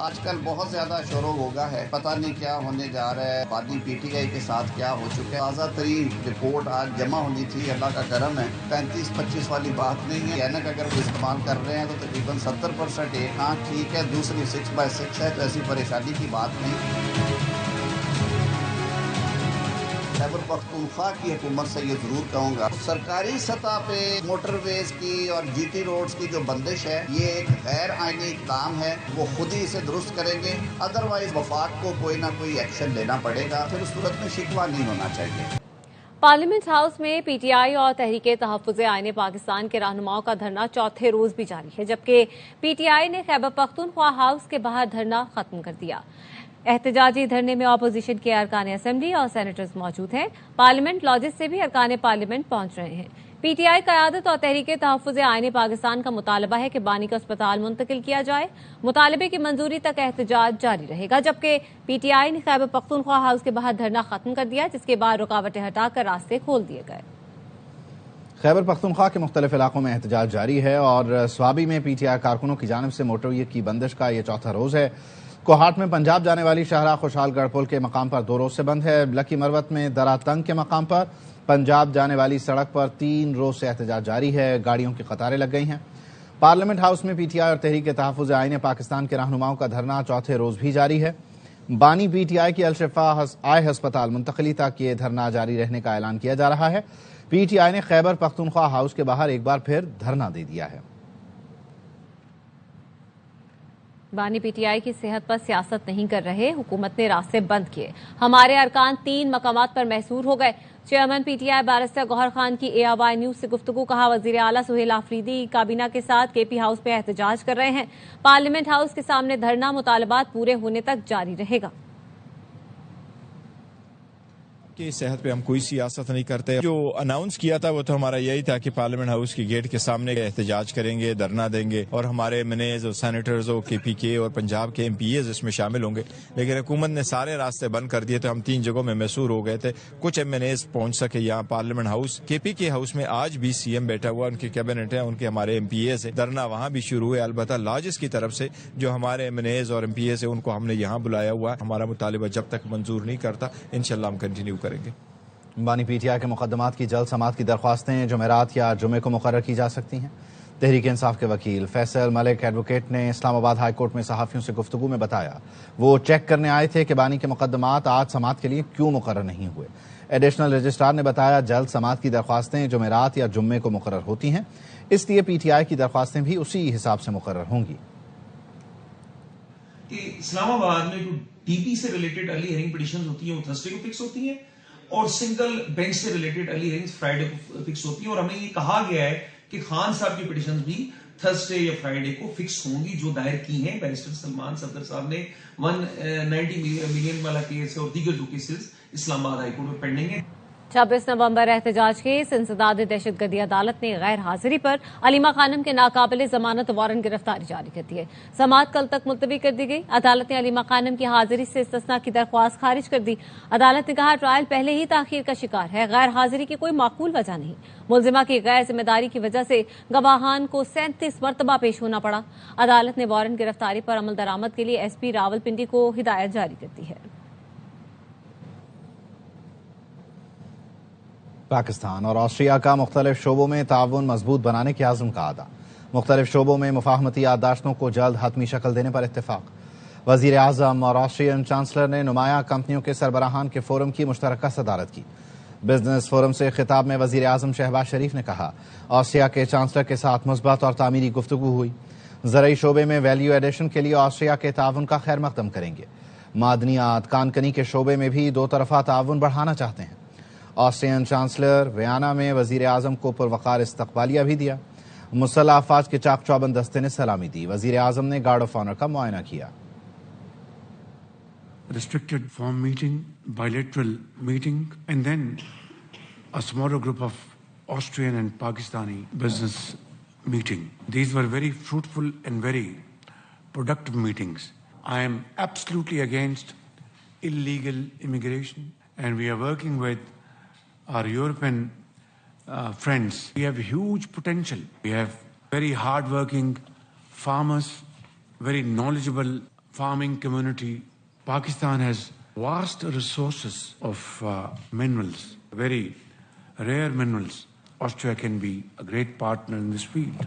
آج کل بہت زیادہ شور و غوغا ہے، پتہ نہیں کیا ہونے جا رہا ہے، بانی پی ٹی آئی کے ساتھ کیا ہو چکا ہے۔ تازہ ترین رپورٹ آج جمع ہونی تھی، اللہ کا کرم ہے، 35-25 والی بات نہیں ہے۔ اینک اگر وہ استعمال کر رہے ہیں تو تقریباً 70% ایک آنکھ ٹھیک ہے، دوسری 6/6 ہے، تو ایسی پریشانی کی بات نہیں۔ خیبر پختونخوا کی حکومت سے یہ ضرور کہوں گا، سرکاری سطح پہ موٹر ویز کی اور جی ٹی روڈز کی جو بندش ہے، یہ ایک غیر آئینی اقدام ہے، وہ خود ہی اسے درست کریں گے، ادروائز وفاق کو کوئی نہ کوئی ایکشن لینا پڑے گا، پھر اس صورت میں شکوہ نہیں ہونا چاہیے۔ پارلیمنٹ ہاؤس میں پی ٹی آئی اور تحریک تحفظ آئین پاکستان کے رہنماؤں کا دھرنا چوتھے روز بھی جاری ہے، جبکہ پی ٹی آئی نے خیبر پختونخوا ہاؤس کے باہر دھرنا ختم کر دیا۔ احتجاجی دھرنے میں اپوزیشن کے ارکان اسمبلی اور سینیٹرز موجود ہیں۔ پارلیمنٹ لاجز سے بھی ارکان پارلیمنٹ پہنچ رہے ہیں۔ پی ٹی آئی قیادت اور تحریک تحفظ آئین پاکستان کا مطالبہ ہے کہ بانی کا اسپتال منتقل کیا جائے۔ مطالبے کی منظوری تک احتجاج جاری رہے گا، جبکہ پی ٹی آئی نے خیبر پختونخوا ہاؤس کے باہر دھرنا ختم کر دیا، جس کے بعد رکاوٹیں ہٹا کر راستے کھول دیے گئے۔ خیبر پختونخوا کے مختلف علاقوں میں احتجاج جاری ہے اور سوابی میں پی ٹی آئی کارکنوں کی جانب سے موٹروے کی بندش کا یہ چوتھا روز ہے۔ کوہاٹ میں پنجاب جانے والی شاہراہ خوشحال گڑھ پل کے مقام پر 2 روز سے بند ہے۔ لکی مروت میں درہ تنگ کے مقام پر پنجاب جانے والی سڑک پر 3 روز سے احتجاج جاری ہے، گاڑیوں کی قطاریں لگ گئی ہیں۔ پارلیمنٹ ہاؤس میں پی ٹی آئی اور تحریک تحفظ آئین پاکستان کے رہنماؤں کا دھرنا چوتھے روز بھی جاری ہے۔ بانی پی ٹی آئی کی الشفا آئی ہسپتال منتقلی تک یہ دھرنا جاری رہنے کا اعلان کیا جا رہا ہے۔ پی ٹی آئی نے خیبر پختونخوا ہاؤس کے باہر ایک بار پھر دھرنا دے دیا ہے۔ بانی پی ٹی آئی کی صحت پر سیاست نہیں کر رہے، حکومت نے راستے بند کیے، ہمارے ارکان 3 مقامات پر محصور ہو گئے۔ Chairman P T I barrister Gohar Khan کی ARY نیوز سے گفتگو، کہا وزیر اعلیٰ سہیل آفریدی کابینہ کے ساتھ کے پی ہاؤس میں احتجاج کر رہے ہیں، پارلیمنٹ ہاؤس کے سامنے دھرنا مطالبات پورے ہونے تک جاری رہے گا۔ کہ صحت پہ ہم کوئی سیاست نہیں کرتے، جو اناؤنس کیا تھا وہ تو ہمارا یہی تھا کہ پارلیمنٹ ہاؤس کی گیٹ کے سامنے احتجاج کریں گے، دھرنا دیں گے اور ہمارے منیز اور سینیٹرز اور کے پی کے اور پنجاب کے MPAs اس میں شامل ہوں گے، لیکن حکومت نے سارے راستے بند کر دیے تو ہم 3 جگہوں میں محصور ہو گئے تھے۔ کچھ MNAs پہنچ سکے یہاں پارلیمنٹ ہاؤس، کے پی کے ہاؤس میں آج بھی CM بیٹھا ہوا، ان کے کیبنٹ ہے، ان کے ہمارے MPAs ہیں، دھرنا وہاں بھی شروع ہے۔ البتہ لاجز کی طرف سے جو ہمارے MNAs اور MPAs ہیں ان کو ہم نے یہاں بلایا ہوا ہے، ہمارا مطالبہ جب تک منظور نہیں کرتا انشاءاللہ ہم کنٹینیو کریں گے۔ بانی پی ٹی آئی کے مقدمات کی جلد سماعت کی درخواستیں جمعرات یا جمعے کو مقرر کی جا سکتی ہیں۔ تحریک انصاف کے وکیل فیصل ملک ایڈوکیٹ نے اسلام آباد ہائی کورٹ میں صحافیوں سے گفتگو میں بتایا وہ چیک کرنے آئے تھے کہ بانی کے مقدمات آج سماعت کے لیے کیوں مقرر نہیں ہوئے۔ ایڈیشنل رجسٹرار نے بتایا جلد سماعت کی درخواستیں جمعرات یا جمعے کو مقرر ہوتی ہیں، اس لیے پی ٹی آئی کی درخواستیں بھی اسی حساب سے مقرر ہوں گی۔ اسلام آباد میں جو ڈی پی سے ریلیٹڈ ارلی ہیئرنگ پٹیشنز ہوتی ہیں وہ تھرسڈے کو فکس ہوتی ہیں اور سنگل بینچ سے ریلیٹڈ ارلی ہیئرنگز فرائیڈے کو فکس ہوتی ہیں، اور ہمیں یہ کہا گیا ہے کہ خان صاحب کی پٹیشنز بھی تھرسڈے یا فرائیڈے کو فکس ہوں گی، جو دائر کی ہیں بیرسٹر سلمان صفدر صاحب نے 190 ملین والا کیس اور دیگر جو کیسز اسلام آباد ہائی کورٹ میں پینڈنگ ہیں۔ 26 نومبر احتجاج کیس انسداد دہشت گردی عدالت نے غیر حاضری پر علیمہ خانم کے ناقابل ضمانت وارنٹ گرفتاری جاری کر دی ہے۔ سماعت کل تک ملتوی کر دی گئی۔ عدالت نے علیمہ خانم کی حاضری سے استثناء کی درخواست خارج کر دی۔ عدالت نے کہا ٹرائل پہلے ہی تاخیر کا شکار ہے، غیر حاضری کی کوئی معقول وجہ نہیں۔ ملزمہ کی غیر ذمہ داری کی وجہ سے گواہان کو 37 مرتبہ پیش ہونا پڑا۔ عدالت نے وارنٹ گرفتاری پر عمل درآمد کے لیے SP راولپنڈی کو ہدایت جاری کر دی ہے۔ پاکستان اور آسٹریا کا مختلف شعبوں میں تعاون مضبوط بنانے کے عزم کا اعادہ، مختلف شعبوں میں مفاہمتی یادداشتوں کو جلد حتمی شکل دینے پر اتفاق۔ وزیر اعظم اور آسٹریین چانسلر نے نمایاں کمپنیوں کے سربراہان کے فورم کی مشترکہ صدارت کی۔ بزنس فورم سے خطاب میں وزیر اعظم شہباز شریف نے کہا آسٹریا کے چانسلر کے ساتھ مثبت اور تعمیری گفتگو ہوئی۔ زرعی شعبے میں ویلیو ایڈیشن کے لیے آسٹریا کے تعاون کا خیر مقدم کریں گے۔ معدنیات کانکنی کے شعبے میں بھی 2 طرفہ تعاون بڑھانا چاہتے ہیں۔ آسٹریین چانسلر ویانا میں وزیر اعظم کو پروقار استقبالیہ بھی دیا۔ مسلح افواج کے چاق چوبند دستے نے سلامی دی۔ وزیر اعظم نے گارڈ آف آنر کا معائنہ کیا۔ Restricted form meeting, bilateral meeting, and then a smaller group of Austrian and Pakistani business meeting. These were very fruitful and very productive meetings. I am absolutely against illegal immigration, and we are working with our European friends. We have huge potential. We have very hard-working farmers, very knowledgeable farming community. Pakistan has vast resources of minerals, very rare minerals. Austria can be a great partner in this field.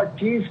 25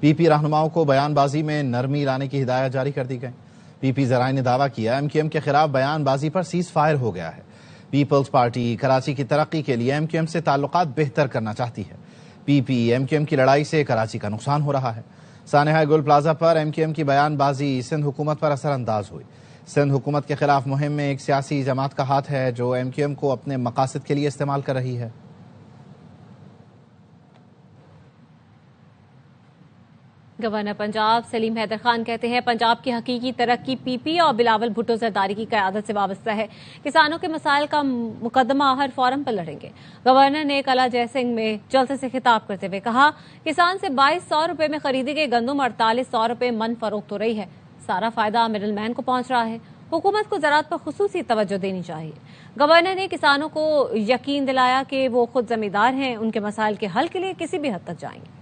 پی پی رہنماؤں کو بیان بازی میں نرمی لانے کی ہدایت جاری کر دی گئی۔ پی پی ذرائع نے دعویٰ کیا ایم کیو ایم کے خلاف بیان بازی پر سیز فائر ہو گیا ہے۔ پیپلز پارٹی کراچی کی ترقی کے لیے ایم کیو ایم سے تعلقات بہتر کرنا چاہتی ہے۔ پی پی ایم کیو ایم کی لڑائی سے کراچی کا نقصان ہو رہا ہے۔ سانحہ گل پلازہ پر ایم کیو ایم کی بیان بازی سندھ حکومت پر اثر انداز ہوئی۔ سندھ حکومت کے خلاف مہم میں ایک سیاسی جماعت کا ہاتھ ہے جو ایم کیو ایم کو اپنے مقاصد کے لیے استعمال کر رہی ہے۔ گورنر پنجاب سلیم حیدر خان کہتے ہیں پنجاب کی حقیقی ترقی پی پی اور بلاول بھٹو زرداری کی قیادت سے وابستہ ہے۔ کسانوں کے مسائل کا مقدمہ ہر فورم پر لڑیں گے۔ گورنر نے کلا جے سنگھ میں جلسے سے خطاب کرتے ہوئے کہا کسان سے 2200 روپے میں خریدی گئی گندم 4800 روپے من فروخت ہو رہی ہے۔ سارا فائدہ مڈل مین کو پہنچ رہا ہے۔ حکومت کو زراعت پر خصوصی توجہ دینی چاہیے۔ گورنر نے کسانوں کو یقین دلایا کہ وہ خود ذمہ دار ہیں، ان کے مسائل کے حل کے لیے کسی بھی حد تک جائیں گے۔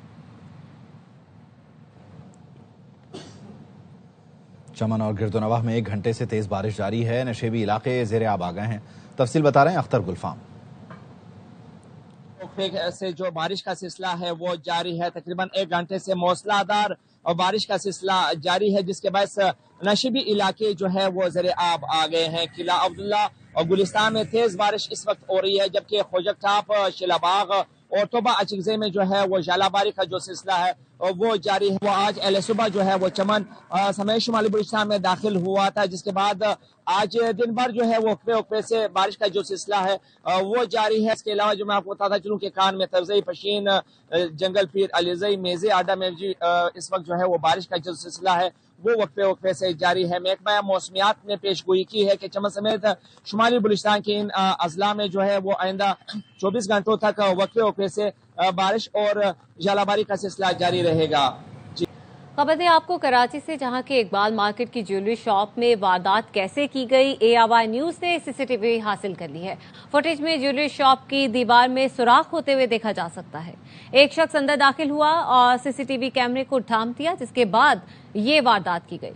چمن اور گرد و نواح میں 1 گھنٹے سے تیز بارش جاری ہے۔ نشیبی علاقے زیر آب آ گئے ہیں۔ تفصیل بتا رہے ہیں اختر گلفام۔ سے جو بارش کا سلسلہ ہے وہ جاری ہے، تقریباً 1 گھنٹے سے موسلا دار اور بارش کا سلسلہ جاری ہے، جس کے باعث نشیبی علاقے جو ہے وہ زیر آب آ گئے ہیں۔ قلعہ عبداللہ اور گلستان میں تیز بارش اس وقت ہو رہی ہے، جبکہ خوجک ٹاپ، شیلا باغ اور توبہ اچکزے میں جو ہے وہ ژالہ باری کا جو سلسلہ ہے وہ جاری ہے۔ وہ آج اہل صبح جو ہے وہ چمن سمیت شمالی بلوچستان میں داخل ہوا تھا، جس کے بعد آج دن بھر جو ہے وہ وقفے سے بارش کا جو سلسلہ ہے وہ جاری ہے۔ اس کے علاوہ جو میں آپ کو بتاتا چلوں کہ کان میں ترزئی، پشین، جنگل پیر، علیزئی، میزے آڈا میں اس وقت جو ہے وہ بارش کا جو سلسلہ ہے وہ وقفے سے جاری ہے۔ محکمہ موسمیات نے پیش گوئی کی ہے کہ چمن سمیت شمالی بلوچستان کے ان اضلاع میں جو ہے وہ آئندہ 24 گھنٹوں تک وقفے سے بارش اور ژالہ باری کا سلسلہ جاری رہے گا۔ خبر دیں آپ کو کراچی سے، جہاں کے اقبال مارکیٹ کی جیولری شاپ میں واردات کیسے کی گئی، ARY نیوز نے CCTV حاصل کر لی ہے۔ فوٹیج میں جیولری شاپ کی دیوار میں سوراخ ہوتے ہوئے دیکھا جا سکتا ہے۔ ایک شخص اندر داخل ہوا اور CCTV کیمرے کو ڈھانپ دیا، جس کے بعد یہ واردات کی گئی۔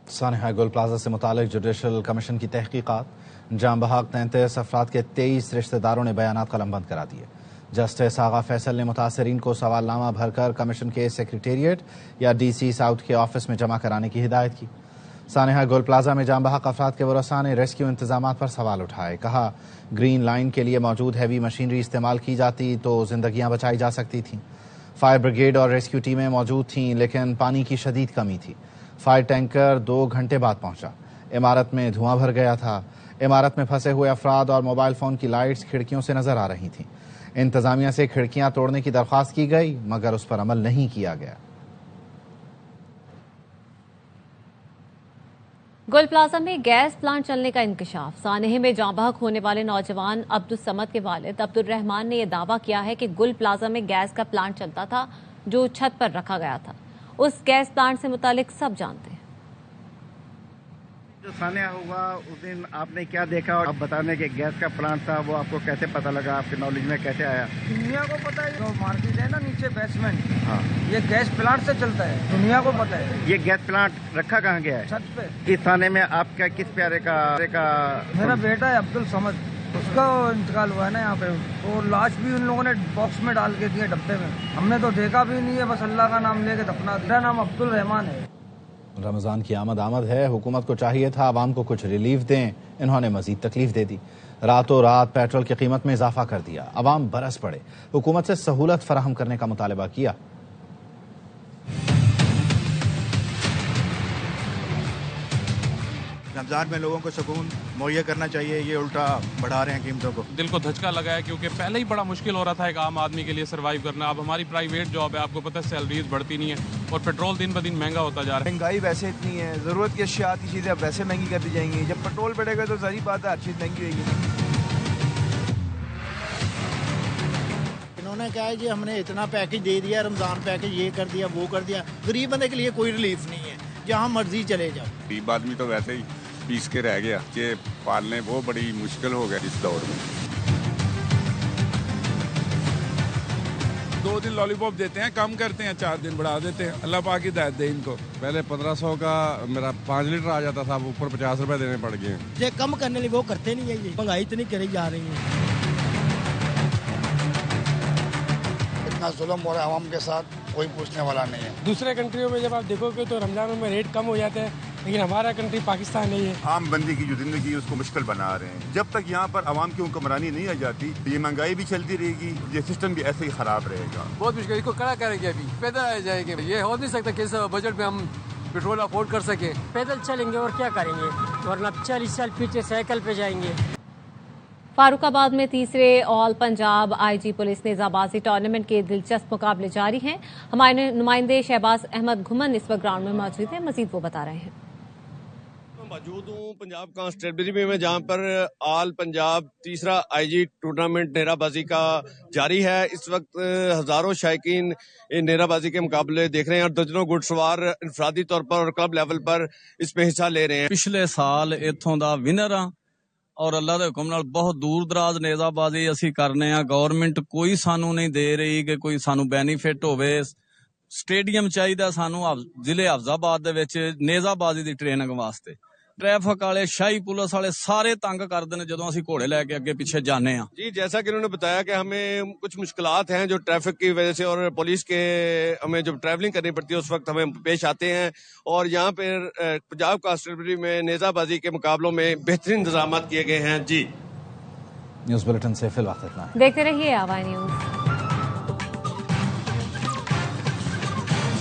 سانحہ گل پلازہ سے متعلق جوڈیشل کمیشن کی تحقیقات، جام بحق 33 افراد کے 23 رشتہ داروں نے بیانات قلم بند کرا دیے۔ جسٹس آغا فیصل نے متاثرین کو سوال نامہ بھر کر کمیشن کے سیکریٹریٹ یا DC ساؤتھ کے آفس میں جمع کرانے کی ہدایت کی۔ سانحہ گل پلازہ میں جام بحق افراد کے ورثاء نے ریسکیو انتظامات پر سوال اٹھائے۔ کہا گرین لائن کے لیے موجود ہیوی مشینری استعمال کی جاتی تو زندگیاں بچائی جا سکتی تھیں۔ فائر بریگیڈ اور ریسکیو ٹیمیں موجود تھیں، لیکن پانی کی شدید کمی تھی۔ فائر ٹینکر 2 گھنٹے بعد پہنچا۔ عمارت میں دھواں بھر گیا تھا۔ عمارت میں پھنسے ہوئے افراد اور موبائل فون کی لائٹس کھڑکیوں سے نظر آ رہی تھیں۔ انتظامیہ سے کھڑکیاں توڑنے کی درخواست کی گئی، مگر اس پر عمل نہیں کیا گیا۔ گل پلازہ میں گیس پلانٹ چلنے کا انکشاف۔ سانحہ میں جاں بحق ہونے والے نوجوان عبدالصمد کے والد عبدالرحمان نے یہ دعویٰ کیا ہے کہ گل پلازہ میں گیس کا پلانٹ چلتا تھا جو چھت پر رکھا گیا تھا۔ اس گیس پلانٹ سے متعلق سب جانتے ہیں۔ جو سانحہ ہوا اس دن آپ نے کیا دیکھا اور آپ بتانے کہ گیس کا پلانٹ تھا، وہ آپ کو کیسے پتہ لگا، آپ کے نالج میں کیسے آیا؟ دنیا کو پتہ ہے، جو مارکیٹ ہے نا نیچے بیسمنٹ، ہاں یہ گیس پلانٹ سے چلتا ہے، دنیا کو پتہ ہے۔ یہ گیس پلانٹ رکھا کہاں گیا ہے؟ چھت پہ۔ اس تھانے میں آپ کا کس پیارے کا؟ میرا بیٹا ہے عبدالصمد، اس کا انتقال ہوا ہے نا یہاں پہ، اور لاش بھی ان لوگوں نے باکس میں ڈال کے دیے ڈبے میں، ہم نے تو دیکھا بھی نہیں ہے، بس اللہ کا نام لے کے دفنا دیا۔ میرا نام عبدالرحمان ہے۔ رمضان کی آمد ہے، حکومت کو چاہیے تھا عوام کو کچھ ریلیف دیں، انہوں نے مزید تکلیف دے دی۔ راتوں رات پیٹرول کی قیمت میں اضافہ کر دیا، عوام برس پڑے، حکومت سے سہولت فراہم کرنے کا مطالبہ کیا۔ رمضان میں لوگوں کو سکون مہیا کرنا چاہیے، یہ الٹا بڑھا رہے ہیں قیمتوں کو۔ دل کو دھچکا لگا ہے، کیونکہ پہلے ہی بڑا مشکل ہو رہا تھا ایک عام آدمی کے لیے سروائیو کرنا۔ اب ہماری پرائیویٹ جاب ہے، آپ کو پتہ ہے سیلریز بڑھتی نہیں ہے اور پیٹرول دن بدن مہنگا ہوتا جا رہا ہے۔ مہنگائی ویسے اتنی ہے، ضرورت کی اشیاء کی چیزیں اب ویسے مہنگی کر دی جائیں گی، جب پیٹرول بڑھے گا تو ظاہری بات ہے ہر چیز مہنگی ہوئے گی۔ انہوں نے کہا جی ہم نے اتنا پیکج دے دیا، رمضان پیکج یہ کر دیا وہ کر دیا، غریب بندے کے لیے کوئی ریلیف نہیں ہے، جہاں مرضی چلے جاؤ۔ غریب آدمی تو ویسے ہی پیس کے رہ گیا کہ پالنے وہ بڑی مشکل ہو گیا اس دور میں. 2 دن لالی پاپ دیتے ہیں, کم کرتے ہیں, 4 دن بڑھا دیتے ہیں. اللہ پاک ہدایت دے ان کو. پہلے 1500 کا میرا 5 لیٹر آ جاتا تھا, اب اوپر 50 روپے دینے پڑ گئے. یہ کم کرنے لیے وہ کرتے نہیں ہیں, یہ مہنگائی اتنی کری جا رہی ہے. اتنا ظلم ہو رہا ہے عوام کے ساتھ, کوئی پوچھنے والا نہیں ہے. دوسرے کنٹریوں میں جب آپ دیکھو گے تو رمضانوں میں ریٹ کم ہو جاتے ہیں, لیکن ہمارا کنٹری پاکستان نہیں ہے. عام بندی کی جو زندگی ہے اس کو مشکل بنا رہے ہیں. جب تک یہاں پر عوام کی حکمرانی نہیں آ جاتی یہ مہنگائی بھی چلتی رہے گی, یہ سسٹم بھی ایسے ہی خراب رہے گا. بہت مشکل, اس کو کڑا کریں گے, ابھی پیدل آ جائیں گے. یہ ہو نہیں سکتا کہ اس بجٹ میں ہم پیٹرول افورڈ کر سکیں. پیدل چلیں گے اور کیا کریں گے, ورنہ 40 سال پیچھے سائیکل پہ جائیں گے. فاروق آباد میں تیسرے آل پنجاب آئی جی پولیس نیزہ بازی ٹورنامنٹ کے دلچسپ مقابلے جاری ہیں. ہمارے نمائندے شہباز احمد گھمن اس وقت گراؤنڈ میں موجود ہیں, مزید وہ بتا رہے ہیں. موجود ہوں پنجاب کانسٹیبلری میں جہاں پر آل پنجاب تیسرا آئی جی ٹورنامنٹ نیرہ بازی کا جاری ہے. اس وقت ہزاروں شائقین نیرہ بازی کے مقابلے دیکھ رہے ہیں اور درجنوں گھڑ سوار انفرادی طور پر اور کلب لیول پر اس میں حصہ لے رہے ہیں. پچھلے سال اتوں دا ونر ہاں اور اللہ دے حکم نال بہت دور دراز نیزہ بازی اسی کرنے ہاں. گورنمنٹ کوئی سانو نہیں دے رہی کہ کوئی سانو بینیفٹ ہوئے. سٹیڈیم چاہیے سانو ضلع حفظ آباد دے وچ نیزہ بازی دی ٹریننگ واسطے. ٹریفک والے شاہی پولیس والے سارے تنگ کرتے ہیں جدوں اسی گھوڑے لے کے اگے پیچھے جانے ہاں. جی جیسا کہ انہوں نے بتایا کہ ہمیں کچھ مشکلات ہیں جو ٹریفک کی وجہ سے اور پولیس کے ہمیں جب ٹریولنگ کرنی پڑتی ہے اس وقت ہمیں پیش آتے ہیں. اور یہاں پہ پنجاب کانسٹیبلری میں نیزہ بازی کے مقابلوں میں بہترین انتظامات کیے گئے ہیں. جی نیوز بلیٹن سے فی الوقت اتنا. دیکھتے رہیے آواز نیوز.